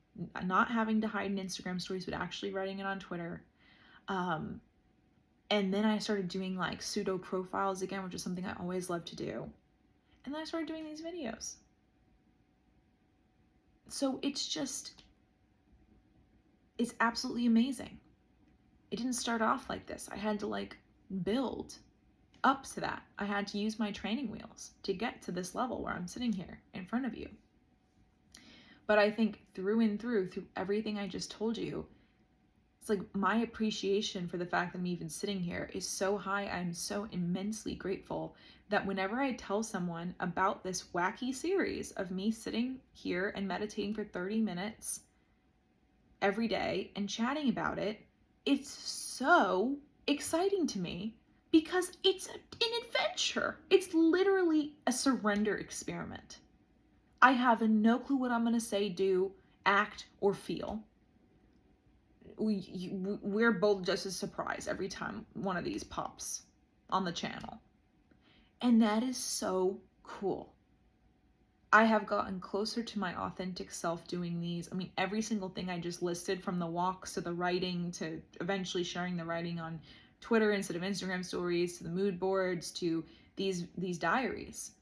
not having to hide in Instagram stories, but actually writing it on Twitter. And then I started doing like pseudo profiles again, which is something I always love to do. And then I started doing these videos. So it's absolutely amazing. It didn't start off like this. I had to like build up to that. I had to use my training wheels to get to this level where I'm sitting here in front of you. But I think through and through everything I just told you, It's like my appreciation for the fact that I'm even sitting here is so high. I'm so immensely grateful that whenever I tell someone about this wacky series of me sitting here and meditating for 30 minutes every day and chatting about it, it's so exciting to me because it's an adventure. It's literally a surrender experiment. I have no clue what I'm going to say, do, act, or feel. We're both just as surprised every time one of these pops on the channel. And that is so cool. I have gotten closer to my authentic self doing these. I mean, every single thing I just listed, from the walks to the writing to eventually sharing the writing on Twitter instead of Instagram stories, to the mood boards, to these diaries.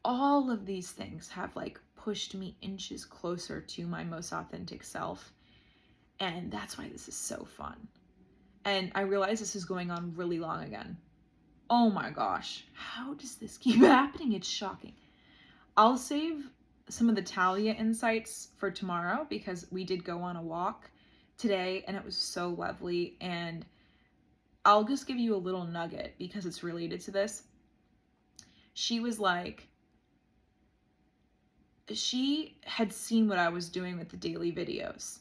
All of these things have like pushed me inches closer to my most authentic self. And that's why this is so fun. And I realize this is going on really long again. Oh my gosh, how does this keep happening? It's shocking. I'll save some of the Talia insights for tomorrow because we did go on a walk today and it was so lovely. And I'll just give you a little nugget because it's related to this. She was like, she had seen what I was doing with the daily videos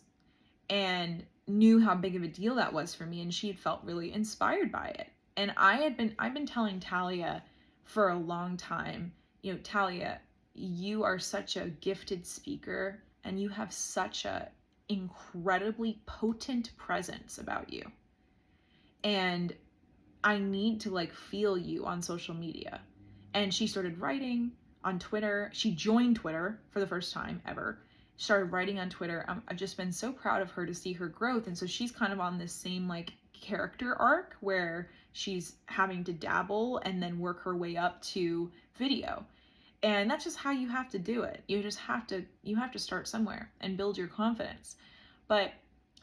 and knew how big of a deal that was for me, and she had felt really inspired by it. And I've been telling Talia for a long time, you know, Talia, you are such a gifted speaker and you have such a incredibly potent presence about you. And I need to like feel you on social media. And she started writing on Twitter. She joined Twitter for the first time ever. Started writing on Twitter. I've just been so proud of her to see her growth. And so she's kind of on this same like character arc where she's having to dabble and then work her way up to video. And that's just how you have to do it. You have to start somewhere and build your confidence. But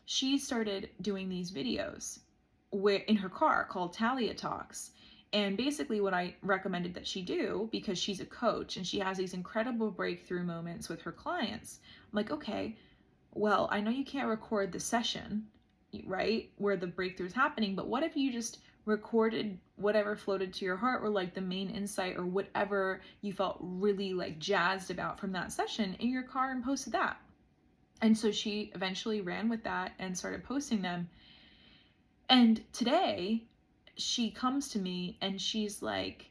she started doing these videos in her car called Talia Talks. And basically what I recommended that she do, because she's a coach and she has these incredible breakthrough moments with her clients, I'm like, okay, well, I know you can't record the session, right, where the breakthrough is happening, but what if you just recorded whatever floated to your heart, or like the main insight or whatever you felt really like jazzed about from that session in your car and posted that? And so she eventually ran with that and started posting them. And today she comes to me and she's like,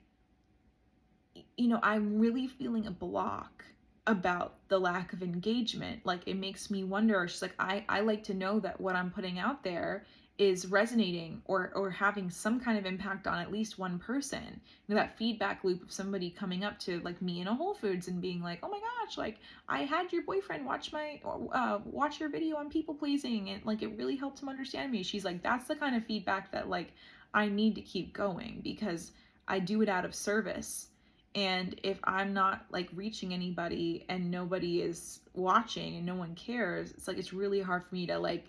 you know, I'm really feeling a block about the lack of engagement. Like, it makes me wonder. She's like, I like to know that what I'm putting out there is resonating or having some kind of impact on at least one person. You know, that feedback loop of somebody coming up to like me in a Whole Foods and being like, oh my gosh, like I had your boyfriend watch your video on people pleasing, and like it really helped him understand me. She's like, that's the kind of feedback that like I need to keep going because I do it out of service. And if I'm not like reaching anybody and nobody is watching and no one cares, it's like it's really hard for me to like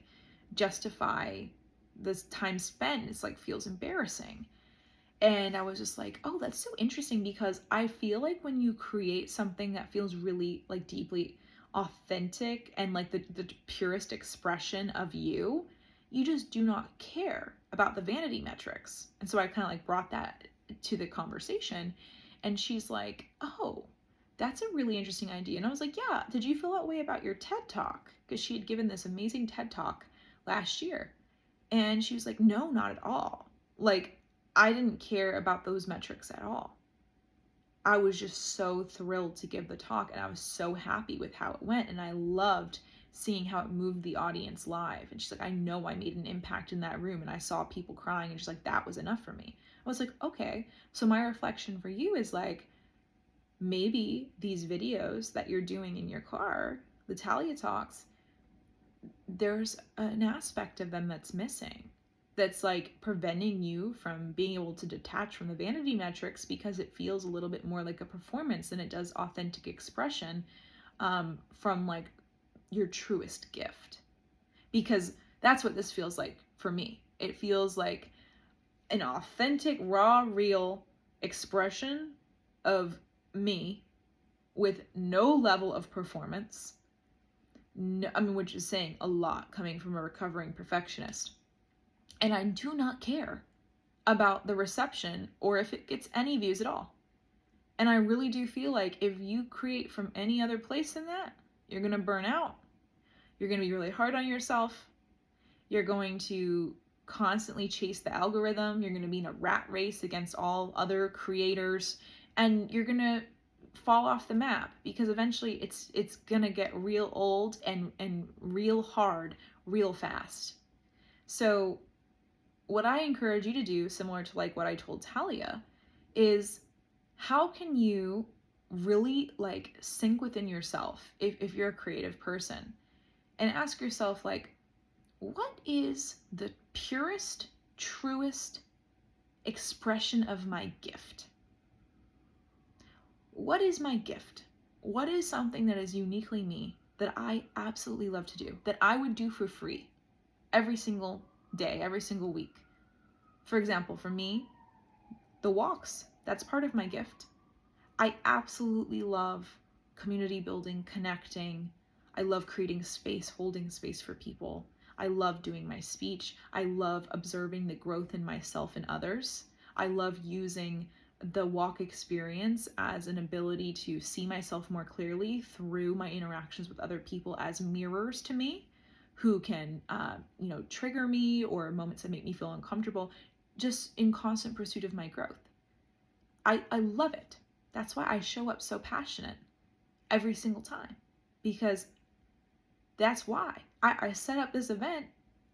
justify this time spent. It's like feels embarrassing. And I was just like, oh, that's so interesting, because I feel like when you create something that feels really like deeply authentic and like the purest expression of you, you just do not care about the vanity metrics. And so I kind of like brought that to the conversation. And she's like, oh, that's a really interesting idea. And I was like, yeah, did you feel that way about your TED Talk? Because she had given this amazing TED Talk last year. And she was like, no, not at all. Like, I didn't care about those metrics at all. I was just so thrilled to give the talk, and I was so happy with how it went. And I loved seeing how it moved the audience live. And she's like, I know I made an impact in that room, and I saw people crying, and she's like, that was enough for me. I was like, okay, so my reflection for you is like, maybe these videos that you're doing in your car, the Talia Talks, there's an aspect of them that's missing, that's like preventing you from being able to detach from the vanity metrics, because it feels a little bit more like a performance than it does authentic expression from like your truest gift. Because that's what this feels like for me. It feels like an authentic, raw, real expression of me with no level of performance, no, I mean, which is saying a lot coming from a recovering perfectionist. And I do not care about the reception or if it gets any views at all. And I really do feel like if you create from any other place than that, you're going to burn out. You're going to be really hard on yourself. You're going to constantly chase the algorithm. You're going to be in a rat race against all other creators. And you're going to fall off the map because eventually it's going to get real old and real hard real fast. So what I encourage you to do, similar to like what I told Talia, is how can you really like sink within yourself if you're a creative person and ask yourself, like, what is the purest, truest expression of my gift? What is my gift? What is something that is uniquely me that I absolutely love to do, that I would do for free every single day, every single week? For example, for me, the walks, that's part of my gift. I absolutely love community building, connecting. I love creating space, holding space for people. I love doing my speech. I love observing the growth in myself and others. I love using the walk experience as an ability to see myself more clearly through my interactions with other people as mirrors to me, who can, trigger me, or moments that make me feel uncomfortable, just in constant pursuit of my growth. I love it. That's why I show up so passionate every single time, because that's why I set up this event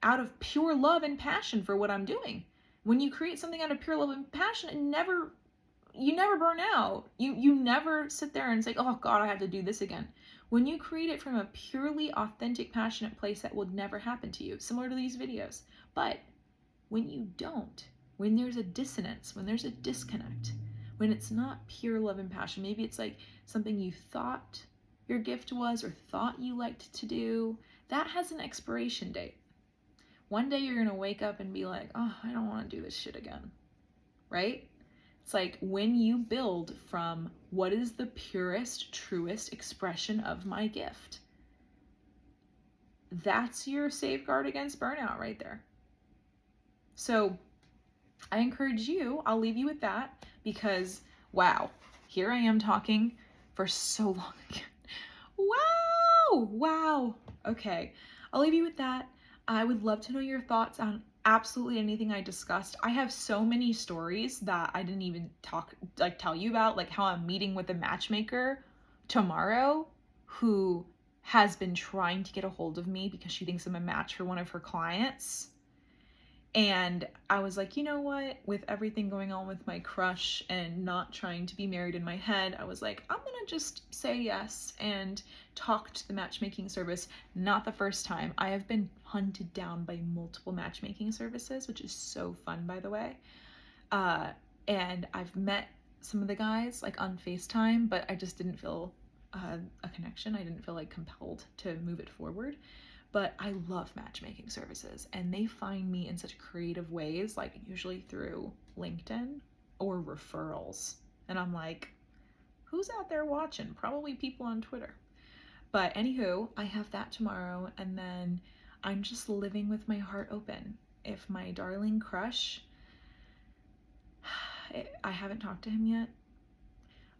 out of pure love and passion for what I'm doing. When you create something out of pure love and passion, you never burn out. You never sit there and say, oh God, I have to do this again. When you create it from a purely authentic, passionate place, that will never happen to you, similar to these videos. But when you don't, when there's a dissonance, when there's a disconnect, when it's not pure love and passion, maybe it's like something you thought your gift was or thought you liked to do, that has an expiration date. One day you're going to wake up and be like, oh, I don't want to do this shit again, right? It's like when you build from what is the purest, truest expression of my gift, that's your safeguard against burnout right there. So I encourage you, I'll leave you with that, because wow, here I am talking for so long again. Wow. Okay, I'll leave you with that. I would love to know your thoughts on absolutely anything I discussed. I have so many stories that I didn't even tell you about, like how I'm meeting with a matchmaker tomorrow who has been trying to get a hold of me because she thinks I'm a match for one of her clients. And I was like, you know what, with everything going on with my crush and not trying to be married in my head, I was like, I'm gonna just say yes and talk to the matchmaking service. Not the first time. I have been hunted down by multiple matchmaking services, which is so fun, by the way. And I've met some of the guys like on FaceTime, but I just didn't feel a connection. I didn't feel like compelled to move it forward. But I love matchmaking services, and they find me in such creative ways, like usually through LinkedIn or referrals. And I'm like, who's out there watching? Probably people on Twitter. But anywho, I have that tomorrow, and then I'm just living with my heart open. If my darling crush, I haven't talked to him yet,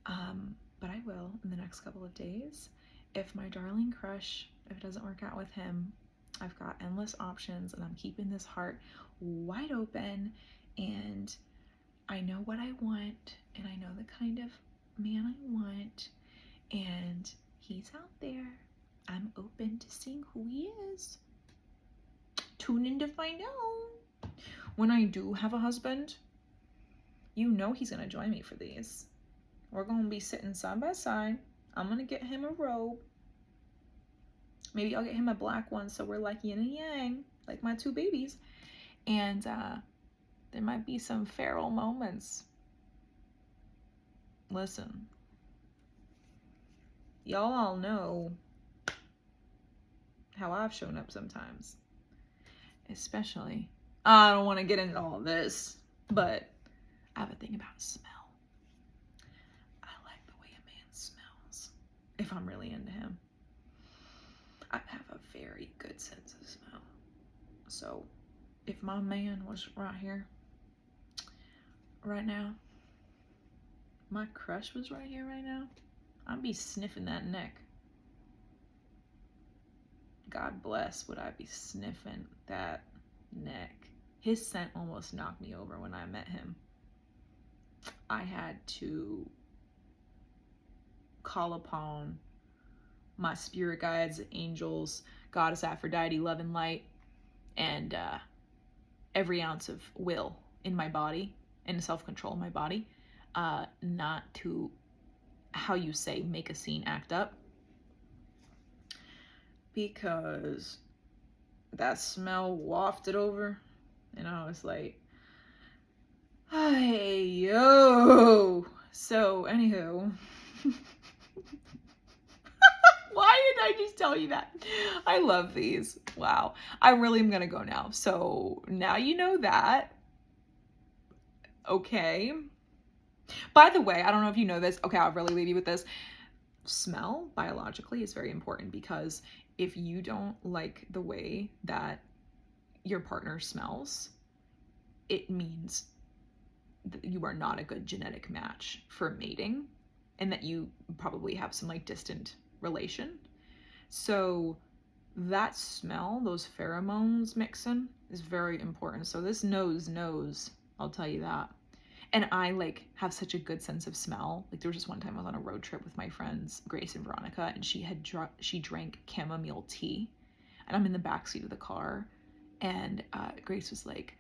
but I will in the next couple of days. If my darling crush, if it doesn't work out with him, I've got endless options, and I'm keeping this heart wide open, and I know what I want, and I know the kind of man I want, and he's out there. I'm open to seeing who he is. Tune in to find out. When I do have a husband, you know he's gonna join me for these. We're gonna be sitting side by side. I'm gonna get him a robe. Maybe I'll get him a black one so we're like yin and yang, like my two babies. And there might be some feral moments. Listen, y'all all know how I've shown up sometimes. Especially, I don't want to get into all of this, but I have a thing about smell. I like the way a man smells if I'm really into him. I have a very good sense of smell. So if my man was right here, right now, my crush was right here right now, I'd be sniffing that neck. God bless would I be sniffing that neck. His scent almost knocked me over when I met him. I had to call upon my spirit guides, angels, goddess Aphrodite, love and light, and every ounce of will in my body and self-control in my body, not to, how you say, make a scene, act up, because that smell wafted over and I was like, hey, yo. So anywho, why did I just tell you that? I love these. Wow. I really am gonna go now. So now you know that. Okay. By the way, I don't know if you know this. Okay, I'll really leave you with this. Smell biologically is very important, because if you don't like the way that your partner smells, it means that you are not a good genetic match for mating, and that you probably have some like distant relation. So that smell, those pheromones mixing, is very important. So this nose knows, I'll tell you that. And I like have such a good sense of smell. Like there was just one time I was on a road trip with my friends Grace and Veronica, and she drank chamomile tea, and I'm in the backseat of the car, and Grace was like,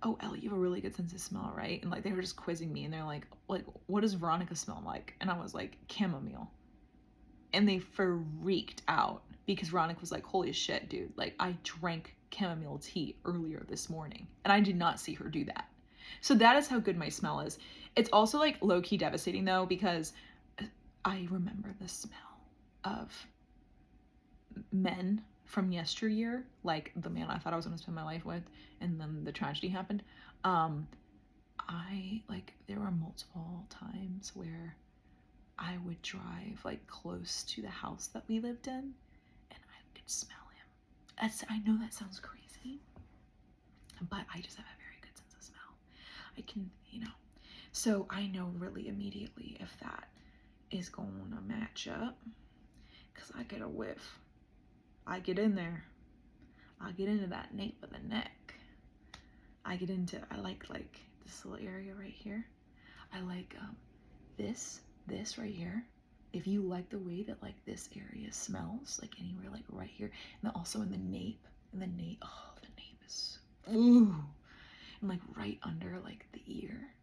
"Oh, Ellie, you have a really good sense of smell, right?" And like they were just quizzing me, and they're like, "What does Veronica smell like?" And I was like, "Chamomile." And they freaked out, because Veronica was like, "Holy shit, dude, like I drank chamomile tea earlier this morning," and I did not see her do that. So that is how good my smell is. It's also like low-key devastating though, because I remember the smell of men from yesteryear, like the man I thought I was going to spend my life with, and then the tragedy happened. There were multiple times where I would drive like close to the house that we lived in, and I could smell him. I know that sounds crazy, but I just have a very good sense of smell. I can, so I know really immediately if that is going to match up, because I get a whiff. I get in there. I get into that nape of the neck. I like this little area right here. I like this right here. If you like the way that like this area smells, like anywhere like right here, and then also in the nape, oh, the nape is, ooh, and like right under like the ear.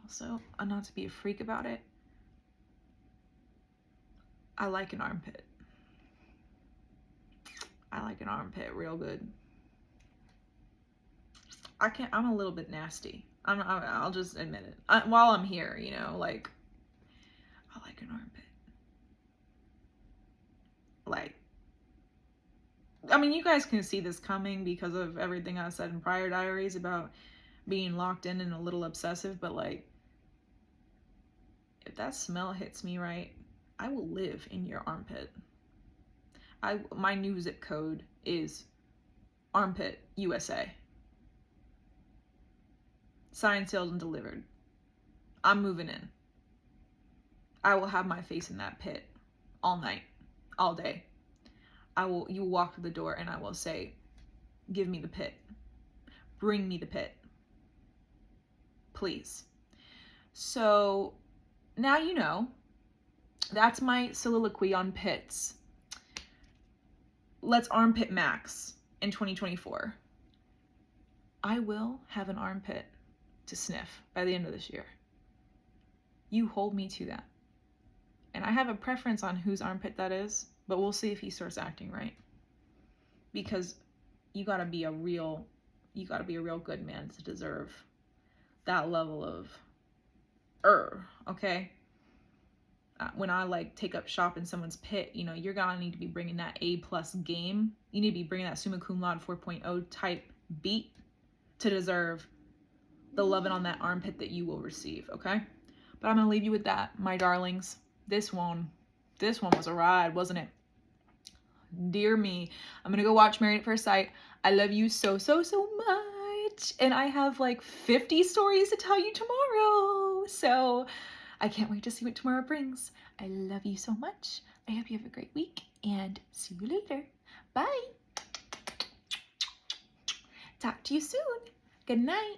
Also, not to be a freak about it, I like an armpit. I like an armpit real good. I'm a little bit nasty. I'll just admit it. While I'm here, like, I like an armpit. Like, I mean, you guys can see this coming because of everything I said in prior diaries about being locked in and a little obsessive, but like, if that smell hits me right, I will live in your armpit. My new zip code is armpit, USA. Signed, sealed, and delivered. I'm moving in. I will have my face in that pit all night, all day. You will walk through the door and I will say, give me the pit. Bring me the pit. Please. So now you know. That's my soliloquy on pits. Let's armpit max in 2024. I will have an armpit to sniff by the end of this year. You hold me to that. And I have a preference on whose armpit that is, but we'll see if he starts acting right. Because you gotta be a real good man to deserve that level of okay? When I like take up shop in someone's pit, you're gonna need to be bringing that A+ game. You need to be bringing that summa cum laude 4.0 type beat to deserve the loving on that armpit that you will receive, okay? But I'm gonna leave you with that, my darlings. This one, This one was a ride, wasn't it? Dear me. I'm gonna go watch Married at First Sight. I love you so, so, so much. And I have like 50 stories to tell you tomorrow. So I can't wait to see what tomorrow brings. I love you so much. I hope you have a great week and see you later. Bye. Talk to you soon. Good night.